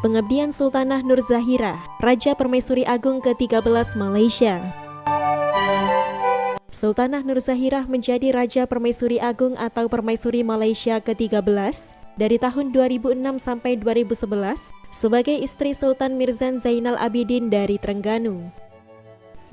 Pengabdian Sultanah Nur Zahirah, Raja Permaisuri Agung ke-13 Malaysia. Sultanah Nur Zahirah menjadi Raja Permaisuri Agung atau Permaisuri Malaysia ke-13 dari tahun 2006 sampai 2011 sebagai istri Sultan Mirzan Zainal Abidin dari Terengganu.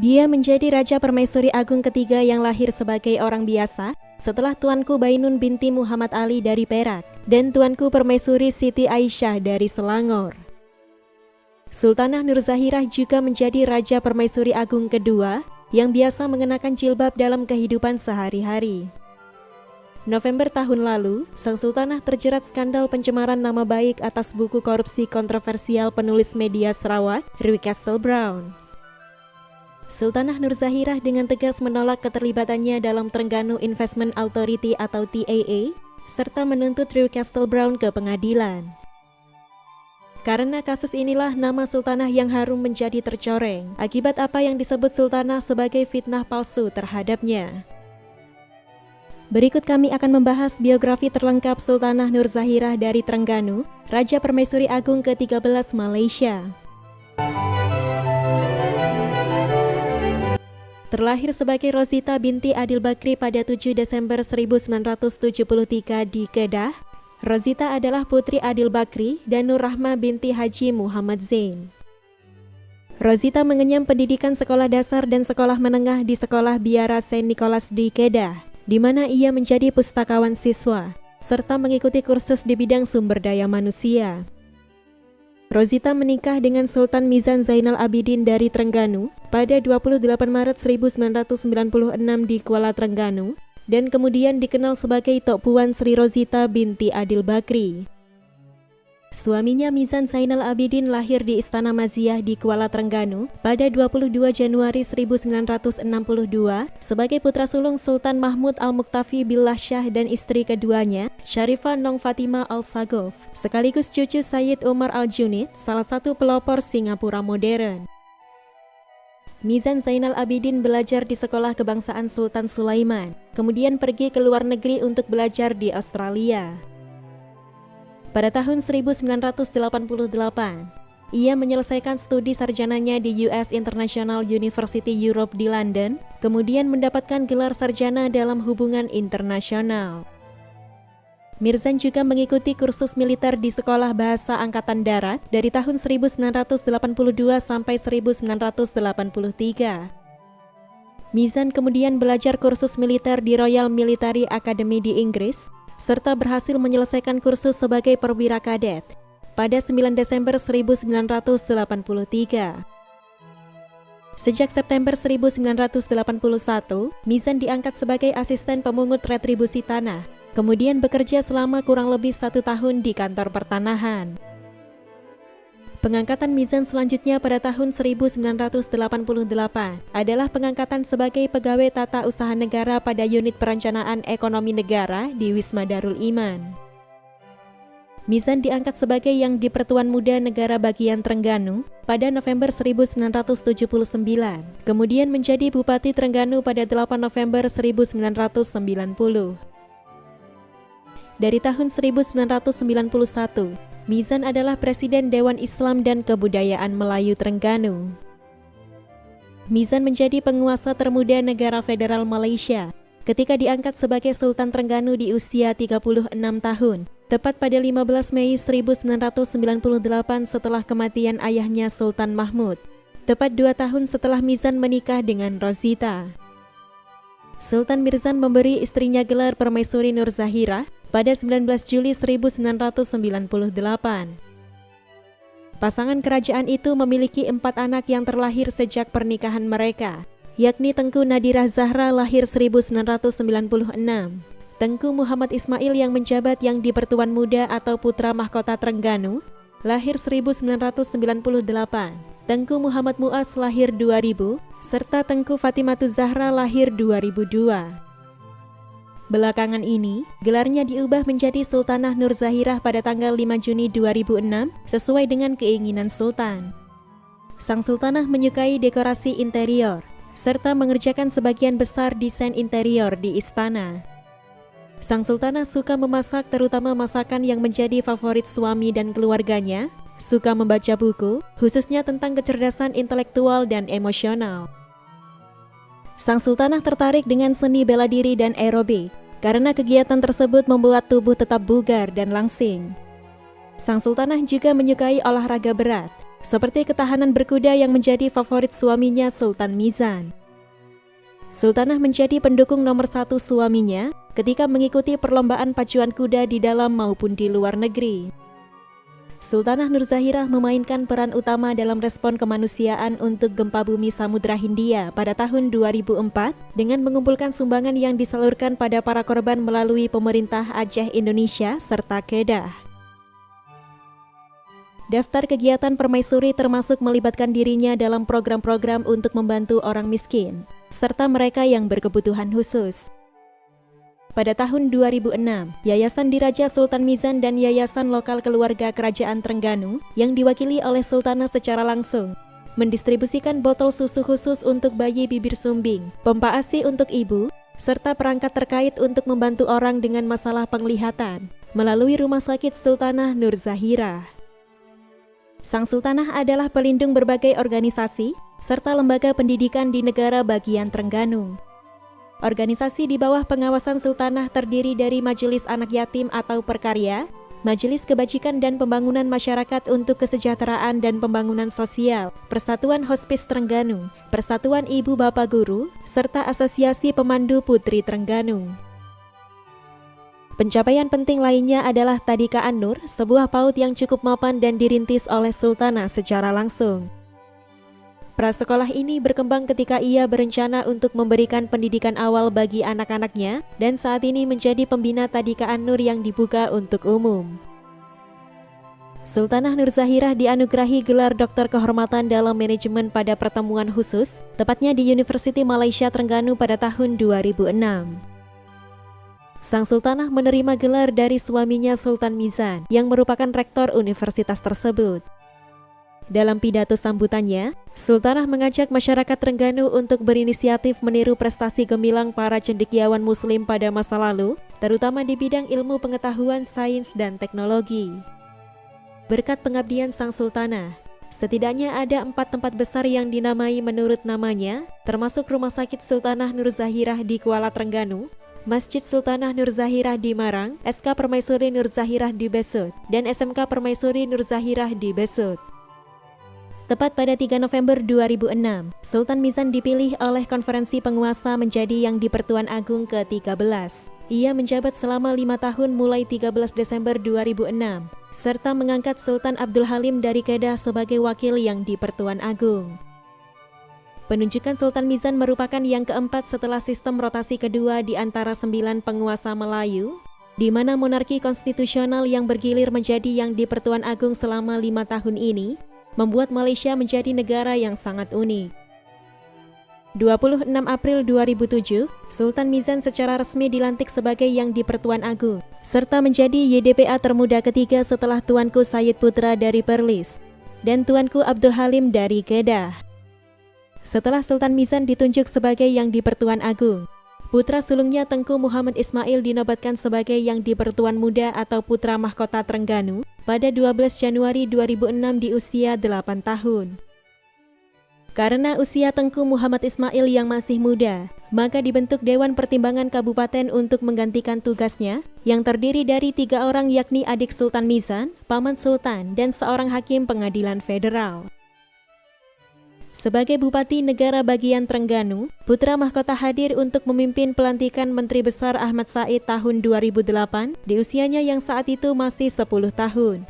Dia menjadi Raja Permaisuri Agung ketiga yang lahir sebagai orang biasa setelah Tuanku Bainun binti Muhammad Ali dari Perak dan Tuanku Permaisuri Siti Aisyah dari Selangor. Sultanah Nur Zahirah juga menjadi Raja Permaisuri Agung kedua yang biasa mengenakan jilbab dalam kehidupan sehari-hari. November tahun lalu, Sang Sultanah terjerat skandal pencemaran nama baik atas buku korupsi kontroversial penulis media Sarawak, Rui Castle Brown. Sultanah Nur Zahirah dengan tegas menolak keterlibatannya dalam Terengganu Investment Authority atau TAA, serta menuntut Rui Castle Brown ke pengadilan. Karena kasus inilah nama Sultanah yang harum menjadi tercoreng akibat apa yang disebut Sultanah sebagai fitnah palsu terhadapnya. Berikut kami akan membahas biografi terlengkap Sultanah Nur Zahirah dari Terengganu, Raja Permaisuri Agung ke-13 Malaysia. Terlahir sebagai Rosita binti Adil Bakri pada 7 Desember 1973 di Kedah, Rosita adalah putri Adil Bakri dan Nur Rahma binti Haji Muhammad Zain. Rosita mengenyam pendidikan sekolah dasar dan sekolah menengah di Sekolah Biara Saint Nicholas di Kedah, di mana ia menjadi pustakawan siswa, serta mengikuti kursus di bidang sumber daya manusia. Rosita menikah dengan Sultan Mirzan Zainal Abidin dari Terengganu pada 28 Maret 1996 di Kuala Terengganu dan kemudian dikenal sebagai Tok Puan Sri Rosita binti Adil Bakri. Suaminya Mirzan Zainal Abidin lahir di Istana Maziah di Kuala Terengganu pada 22 Januari 1962 sebagai putra sulung Sultan Mahmud Al-Muqtafi Billah Shah dan istri keduanya, Sharifah Nong Fatimah Al-Sagof, sekaligus cucu Sayyid Umar Al-Junid, salah satu pelopor Singapura modern. Mirzan Zainal Abidin belajar di Sekolah Kebangsaan Sultan Sulaiman, kemudian pergi ke luar negeri untuk belajar di Australia. Pada tahun 1988, ia menyelesaikan studi sarjananya di US International University Europe di London, kemudian mendapatkan gelar sarjana dalam hubungan internasional. Mirzan juga mengikuti kursus militer di Sekolah Bahasa Angkatan Darat dari tahun 1982 sampai 1983. Mirzan kemudian belajar kursus militer di Royal Military Academy di Inggris, serta berhasil menyelesaikan kursus sebagai perwira kadet pada 9 Desember 1983. Sejak September 1981, Mirzan diangkat sebagai asisten pemungut retribusi tanah, kemudian bekerja selama kurang lebih 1 tahun di kantor pertanahan. Pengangkatan Mirzan selanjutnya pada tahun 1988 adalah pengangkatan sebagai pegawai tata usaha negara pada unit perencanaan ekonomi negara di Wisma Darul Iman. Mirzan diangkat sebagai Yang di-Pertuan Muda Negara Bagian Terengganu pada November 1979, kemudian menjadi Bupati Terengganu pada 8 November 1990. Dari tahun 1991, Mirzan adalah Presiden Dewan Islam dan Kebudayaan Melayu Terengganu. Mirzan menjadi penguasa termuda negara federal Malaysia ketika diangkat sebagai Sultan Terengganu di usia 36 tahun, tepat pada 15 Mei 1998 setelah kematian ayahnya Sultan Mahmud, tepat 2 tahun setelah Mirzan menikah dengan Rosita. Sultan Mirzan memberi istrinya gelar Permaisuri Nur Zahirah pada 19 Juli 1998. Pasangan kerajaan itu memiliki 4 anak yang terlahir sejak pernikahan mereka, yakni Tengku Nadirah Zahra lahir 1996, Tengku Muhammad Ismail yang menjabat Yang di-Pertuan Muda atau Putra Mahkota Terengganu lahir 1998, Tengku Muhammad Muaz lahir 2000, serta Tengku Fatimatuz Zahra lahir 2002. Belakangan ini, gelarnya diubah menjadi Sultanah Nur Zahirah pada tanggal 5 Juni 2006 sesuai dengan keinginan Sultan. Sang Sultanah menyukai dekorasi interior, serta mengerjakan sebagian besar desain interior di istana. Sang Sultanah suka memasak terutama masakan yang menjadi favorit suami dan keluarganya, suka membaca buku, khususnya tentang kecerdasan intelektual dan emosional. Sang sultanah tertarik dengan seni bela diri dan aerobik, karena kegiatan tersebut membuat tubuh tetap bugar dan langsing. Sang sultanah juga menyukai olahraga berat, seperti ketahanan berkuda yang menjadi favorit suaminya Sultan Mizan. Sultanah menjadi pendukung nomor 1 suaminya ketika mengikuti perlombaan pacuan kuda di dalam maupun di luar negeri. Sultanah Nur Zahirah memainkan peran utama dalam respon kemanusiaan untuk gempa bumi Samudra Hindia pada tahun 2004 dengan mengumpulkan sumbangan yang disalurkan pada para korban melalui pemerintah Aceh Indonesia serta Kedah. Daftar kegiatan permaisuri termasuk melibatkan dirinya dalam program-program untuk membantu orang miskin, serta mereka yang berkebutuhan khusus. Pada tahun 2006, Yayasan Diraja Sultan Mizan dan Yayasan Lokal Keluarga Kerajaan Trengganu yang diwakili oleh Sultanah secara langsung mendistribusikan botol susu khusus untuk bayi bibir sumbing, pompa ASI untuk ibu, serta perangkat terkait untuk membantu orang dengan masalah penglihatan melalui Rumah Sakit Sultanah Nur Zahirah. Sang Sultanah adalah pelindung berbagai organisasi serta lembaga pendidikan di negara bagian Trengganu. Organisasi di bawah pengawasan Sultanah terdiri dari Majelis Anak Yatim atau Perkarya, Majelis Kebajikan dan Pembangunan Masyarakat untuk Kesejahteraan dan Pembangunan Sosial, Persatuan Hospis Trengganu, Persatuan Ibu Bapak Guru, serta Asosiasi Pemandu Putri Trengganu. Pencapaian penting lainnya adalah Tadika An-Nur, sebuah PAUD yang cukup mapan dan dirintis oleh Sultanah secara langsung. Prasekolah ini berkembang ketika ia berencana untuk memberikan pendidikan awal bagi anak-anaknya dan saat ini menjadi pembina Tadika An-Nur yang dibuka untuk umum. Sultanah Nur Zahirah dianugerahi gelar Doktor Kehormatan dalam Manajemen pada pertemuan khusus, tepatnya di University Malaysia Trengganu pada tahun 2006. Sang Sultanah menerima gelar dari suaminya Sultan Mizan yang merupakan rektor universitas tersebut. Dalam pidato sambutannya, Sultanah mengajak masyarakat Trengganu untuk berinisiatif meniru prestasi gemilang para cendekiawan muslim pada masa lalu, terutama di bidang ilmu pengetahuan, sains, dan teknologi. Berkat pengabdian Sang Sultanah, setidaknya ada 4 tempat besar yang dinamai menurut namanya, termasuk Rumah Sakit Sultanah Nur Zahirah di Kuala Trengganu, Masjid Sultanah Nur Zahirah di Marang, SK Permaisuri Nur Zahirah di Besut, dan SMK Permaisuri Nur Zahirah di Besut. Tepat pada 3 November 2006, Sultan Mizan dipilih oleh konferensi penguasa menjadi yang di-Pertuan Agung ke-13. Ia menjabat selama 5 tahun mulai 13 Desember 2006, serta mengangkat Sultan Abdul Halim dari Kedah sebagai wakil yang di-Pertuan Agung. Penunjukan Sultan Mizan merupakan yang keempat setelah sistem rotasi kedua di antara 9 penguasa Melayu, di mana monarki konstitusional yang bergilir menjadi yang di-Pertuan Agung selama 5 tahun ini, membuat Malaysia menjadi negara yang sangat unik. 26 April 2007, Sultan Mizan secara resmi dilantik sebagai yang di-Pertuan Agung, serta menjadi YDPA termuda ketiga setelah Tuanku Sayyid Putra dari Perlis, dan Tuanku Abdul Halim dari Kedah. Setelah Sultan Mizan ditunjuk sebagai yang di-Pertuan Agung, putra sulungnya Tengku Muhammad Ismail dinobatkan sebagai yang di-Pertuan Muda atau Putra Mahkota Trengganu pada 12 Januari 2006 di usia 8 tahun. Karena usia Tengku Muhammad Ismail yang masih muda, maka dibentuk Dewan Pertimbangan Kabupaten untuk menggantikan tugasnya, yang terdiri dari 3 orang yakni adik Sultan Mizan, Paman Sultan, dan seorang hakim pengadilan federal. Sebagai Bupati Negara Bagian Trengganu, Putra Mahkota hadir untuk memimpin pelantikan Menteri Besar Ahmad Said tahun 2008 di usianya yang saat itu masih 10 tahun.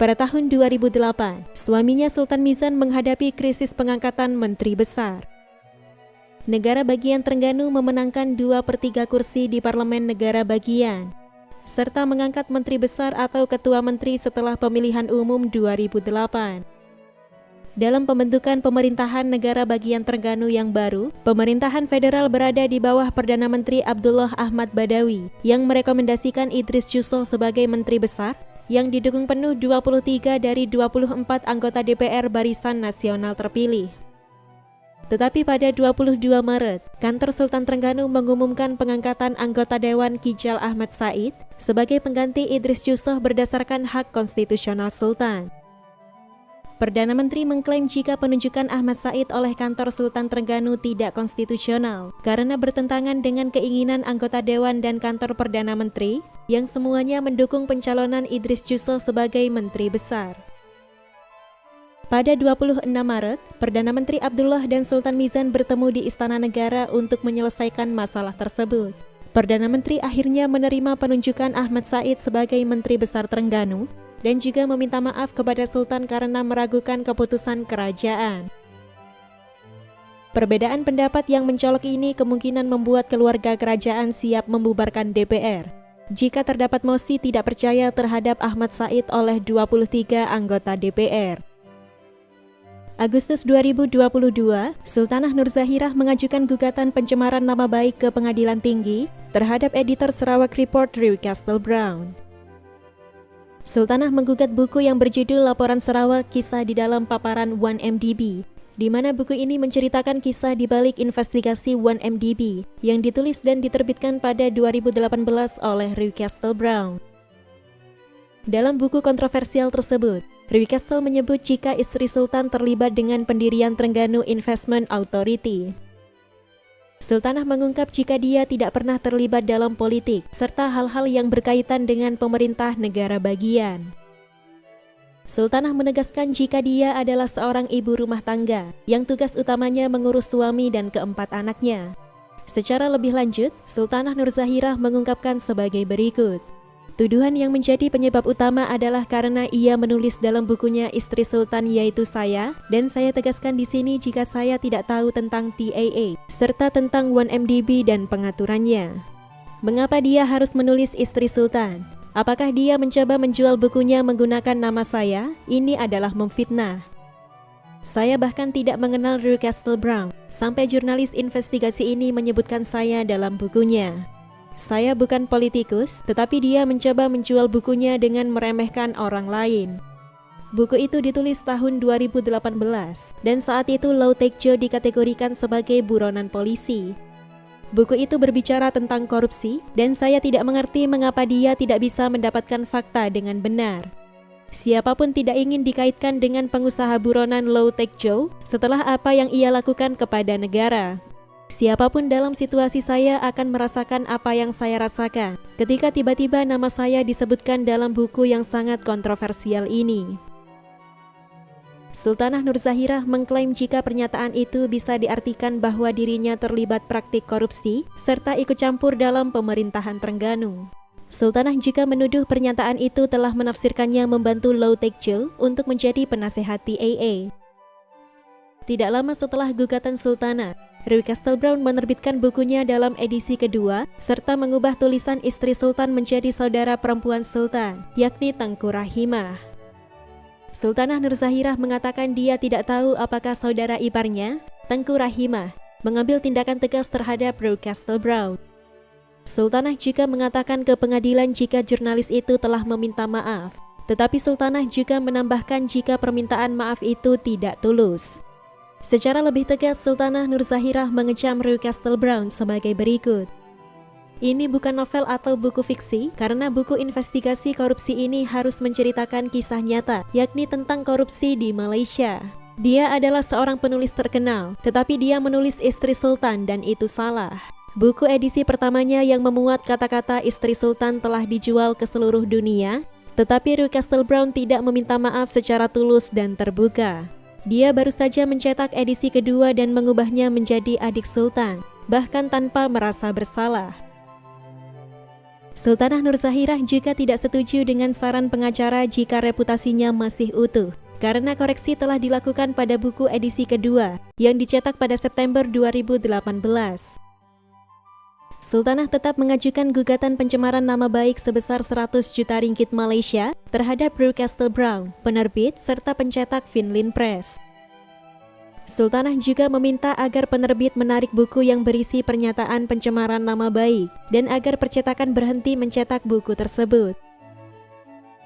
Pada tahun 2008, suaminya Sultan Mizan menghadapi krisis pengangkatan Menteri Besar. Negara Bagian Trengganu memenangkan 2/3 kursi di Parlemen Negara Bagian, serta mengangkat Menteri Besar atau Ketua Menteri setelah pemilihan umum 2008. Dalam pembentukan pemerintahan negara bagian Trengganu yang baru, pemerintahan federal berada di bawah Perdana Menteri Abdullah Ahmad Badawi yang merekomendasikan Idris Jusol sebagai Menteri Besar yang didukung penuh 23 dari 24 anggota DPR Barisan Nasional terpilih. Tetapi pada 22 Maret, Kantor Sultan Trengganu mengumumkan pengangkatan anggota Dewan Kijal Ahmad Said sebagai pengganti Idris Jussoh berdasarkan hak konstitusional Sultan. Perdana Menteri mengklaim jika penunjukan Ahmad Said oleh Kantor Sultan Trengganu tidak konstitusional karena bertentangan dengan keinginan anggota Dewan dan Kantor Perdana Menteri yang semuanya mendukung pencalonan Idris Jussoh sebagai Menteri Besar. Pada 26 Maret, Perdana Menteri Abdullah dan Sultan Mizan bertemu di Istana Negara untuk menyelesaikan masalah tersebut. Perdana Menteri akhirnya menerima penunjukan Ahmad Said sebagai Menteri Besar Trengganu dan juga meminta maaf kepada Sultan karena meragukan keputusan kerajaan. Perbedaan pendapat yang mencolok ini kemungkinan membuat keluarga kerajaan siap membubarkan DPR jika terdapat mosi tidak percaya terhadap Ahmad Said oleh 23 anggota DPR. Agustus 2022, Sultanah Nur Zahirah mengajukan gugatan pencemaran nama baik ke Pengadilan Tinggi terhadap editor Sarawak Report Riu Castle Brown. Sultanah menggugat buku yang berjudul Laporan Sarawak Kisah di dalam Paparan 1MDB, di mana buku ini menceritakan kisah di balik investigasi 1MDB yang ditulis dan diterbitkan pada 2018 oleh Riu Castle Brown. Dalam buku kontroversial tersebut, Riu Castle menyebut jika istri Sultan terlibat dengan pendirian Trengganu Investment Authority. Sultanah mengungkap jika dia tidak pernah terlibat dalam politik serta hal-hal yang berkaitan dengan pemerintah negara bagian. Sultanah menegaskan jika dia adalah seorang ibu rumah tangga yang tugas utamanya mengurus suami dan keempat anaknya. Secara lebih lanjut, Sultanah Nur Zahirah mengungkapkan sebagai berikut. Tuduhan yang menjadi penyebab utama adalah karena ia menulis dalam bukunya Istri Sultan yaitu saya, dan saya tegaskan di sini jika saya tidak tahu tentang TAA serta tentang 1MDB dan pengaturannya. Mengapa dia harus menulis Istri Sultan? Apakah dia mencoba menjual bukunya menggunakan nama saya? Ini adalah memfitnah. Saya bahkan tidak mengenal Riu Castle Brown sampai jurnalis investigasi ini menyebutkan saya dalam bukunya. Saya bukan politikus, tetapi dia mencoba menjual bukunya dengan meremehkan orang lain. Buku itu ditulis tahun 2018, dan saat itu Lau Tek Chau dikategorikan sebagai buronan polisi. Buku itu berbicara tentang korupsi, dan saya tidak mengerti mengapa dia tidak bisa mendapatkan fakta dengan benar. Siapapun tidak ingin dikaitkan dengan pengusaha buronan Lau Tek Chau setelah apa yang ia lakukan kepada negara. Siapapun dalam situasi saya akan merasakan apa yang saya rasakan ketika tiba-tiba nama saya disebutkan dalam buku yang sangat kontroversial ini. Sultanah Nur Zahirah mengklaim jika pernyataan itu bisa diartikan bahwa dirinya terlibat praktik korupsi serta ikut campur dalam pemerintahan Trengganu. Sultanah juga menuduh pernyataan itu telah menafsirkannya membantu Lau Tek Chau untuk menjadi penasehat TAA. Tidak lama setelah gugatan Sultanah, Riu Castle Brown menerbitkan bukunya dalam edisi kedua serta mengubah tulisan Istri Sultan menjadi saudara perempuan Sultan, yakni Tengku Rahimah. Sultanah Nur Zahirah mengatakan dia tidak tahu apakah saudara iparnya, Tengku Rahimah, mengambil tindakan tegas terhadap Riu Castle Brown. Sultanah juga mengatakan ke pengadilan jika jurnalis itu telah meminta maaf, tetapi Sultanah juga menambahkan jika permintaan maaf itu tidak tulus. Secara lebih tegas, Sultanah Nur Zahirah mengecam Riu Castle Brown sebagai berikut. Ini bukan novel atau buku fiksi, karena buku investigasi korupsi ini harus menceritakan kisah nyata, yakni tentang korupsi di Malaysia. Dia adalah seorang penulis terkenal, tetapi dia menulis Istri Sultan dan itu salah. Buku edisi pertamanya yang memuat kata-kata Istri Sultan telah dijual ke seluruh dunia, tetapi Riu Castle Brown tidak meminta maaf secara tulus dan terbuka. Dia baru saja mencetak edisi kedua dan mengubahnya menjadi Adik Sultan, bahkan tanpa merasa bersalah. Sultanah Nur Zahirah juga tidak setuju dengan saran pengacara jika reputasinya masih utuh, karena koreksi telah dilakukan pada buku edisi kedua yang dicetak pada September 2018. Sultanah tetap mengajukan gugatan pencemaran nama baik sebesar 100 juta ringgit Malaysia terhadap Riu Castle Brown, penerbit serta pencetak Finlin Press. Sultanah juga meminta agar penerbit menarik buku yang berisi pernyataan pencemaran nama baik dan agar percetakan berhenti mencetak buku tersebut.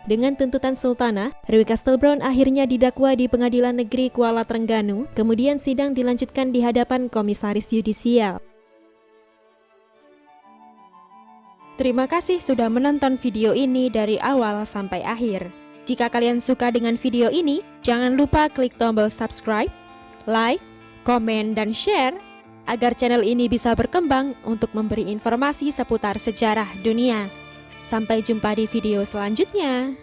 Dengan tuntutan sultanah, Rui Castlebron akhirnya didakwa di Pengadilan Negeri Kuala Terengganu, kemudian sidang dilanjutkan di hadapan Komisaris Yudisial. Terima kasih sudah menonton video ini dari awal sampai akhir. Jika kalian suka dengan video ini, jangan lupa klik tombol subscribe, like, komen, dan share agar channel ini bisa berkembang untuk memberi informasi seputar sejarah dunia. Sampai jumpa di video selanjutnya.